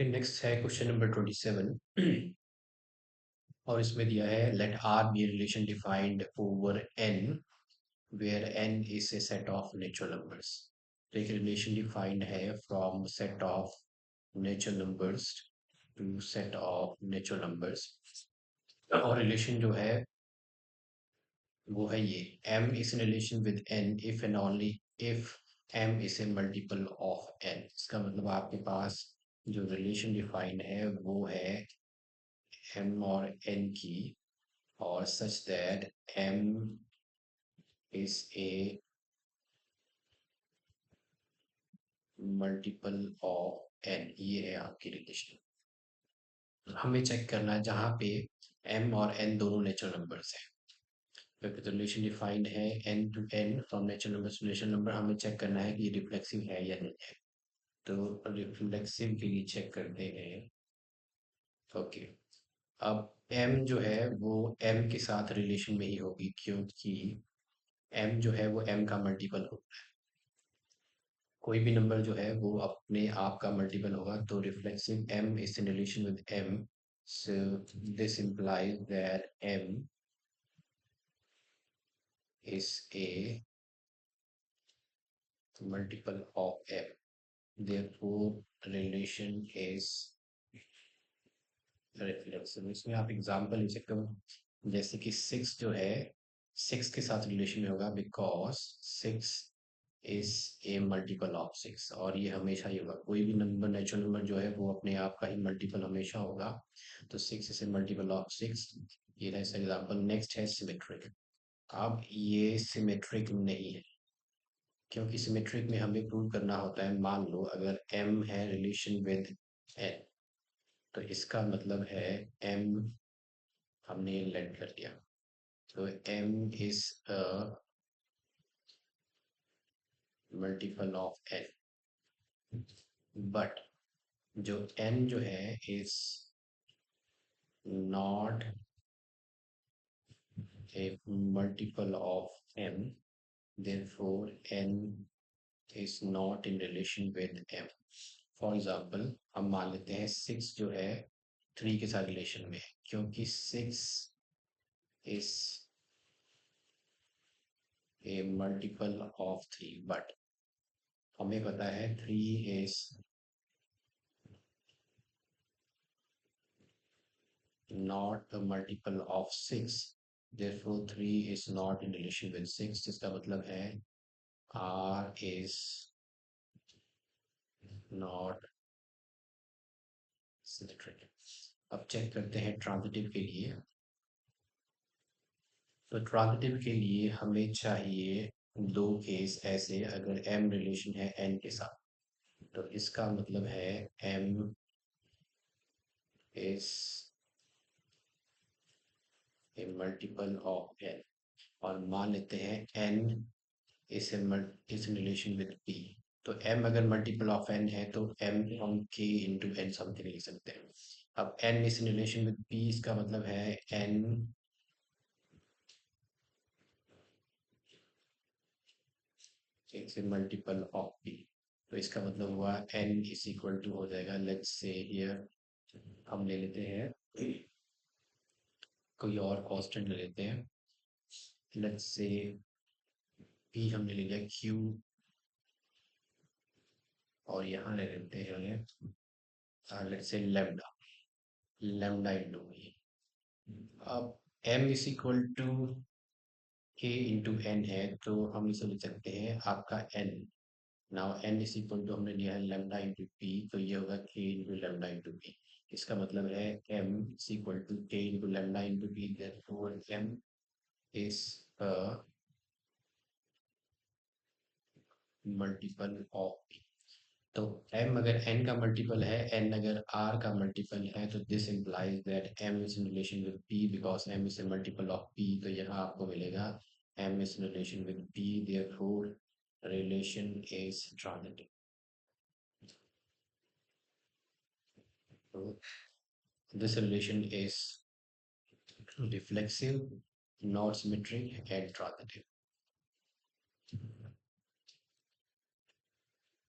Next है question number 27 और इसमें दिया है let R be relation defined over N where N is a set of natural numbers. तो एक रिलेशन डिफाइंड है from set of natural numbers to set of natural numbers. और relation जो है वो है ये m is in relation with n if and only if m is a multiple of n। इसका मतलब आपके पास जो रिलेशन डिफाइंड है वो है m और n की, और such that m is a multiple of n। ये है आपकी रिलेशन। हमें चेक करना है जहाँ पे m और n दोनों नेचुरल नंबर्स हैं। तो रिलेशन डिफाइंड है n to n from natural number to natural number. हमें चेक करना है कि ये रिफ्लेक्सिव है या नहीं है। तो रिफ्लेक्सिव के लिए चेक करते हैं। ओके, अब m जो है वो m के साथ रिलेशन में ही होगी, क्योंकि m जो है वो m का मल्टीपल होता है। कोई भी नंबर जो है वो अपने आप का मल्टीपल होगा, तो reflexive m is in relation with m। So this implies that m is a multiple of m, therefore relation is reflexive. इसमें आप एग्जांपल ले सकते हो, जैसे कि 6 जो है 6 के साथ रिलेशन में होगा because 6 is a multiple of 6। और ये हमेशा ही होगा, कोई भी नंबर नेचुरल नंबर जो है वो अपने आप का ही मल्टीपल हमेशा होगा। तो 6 इज ए मल्टीपल ऑफ 6। ये था इसका एग्जांपल। नेक्स्ट है सिमेट्रिक। अब ये सिमेट्रिक नहीं है, क्योंकि सिमेट्रिक में हमें प्रूव करना होता है, मान लो अगर m है रिलेशन विद n, तो इसका मतलब है m, हमने ये लेट कर लिया, तो m is a multiple of n। But जो n जो है is not a multiple of m, therefore n is not in relation with m। For example हम मान लेते हैं 6 जो है 3 के साथ रिलेशन में है, क्योंकि 6 is a multiple of 3। But हमें पता है 3 is not a multiple of 6, therefore 3 is not in relation with 6। जिसका मतलब है r is not symmetric। अब चेक करते हैं ट्रांजिटिव के लिए। तो ट्रांजिटिव के लिए हमें चाहिए दो केस ऐसे, अगर m रिलेशन है n के साथ, तो इसका मतलब है m is a multiple of n। और मान लेते हैं n इस इस रिलेशन विद p। तो m अगर मल्टीपल ऑफ n है तो m हम k इंटू एन समथिंग लिख सकते हैं। अब n इस रिलेशन विद p, इसका मतलब है n is multiple of p। तो इसका मतलब हुआ n इज इक्वल टू हो जाएगा, लेट्स से हियर हम ले लेते हैं कोई और कांस्टेंट ले लेते हैं। लेट्स से p हमने ले लिया q, और यहाँ ले लेते हैं let's say lambda, lambda into v। अब m is equal to k into N है, तो हम इसे लिख सकते हैं आपका n। Now n is equal to हमने लिया है लैम्डा इंटू पी, तो ये होगा k into lambda into P. इसका मतलब है m is equal to k into lambda into P, therefore m is a multiple of p। तो m अगर n का मल्टीपल है, n अगर r का मल्टीपल है, तो this implies that m is in relation with p because m is a multiple of p। तो यहाँ आपको मिलेगा m is in relation with p, therefore relation is transitive। So this relation is reflexive, not symmetric, and transitive।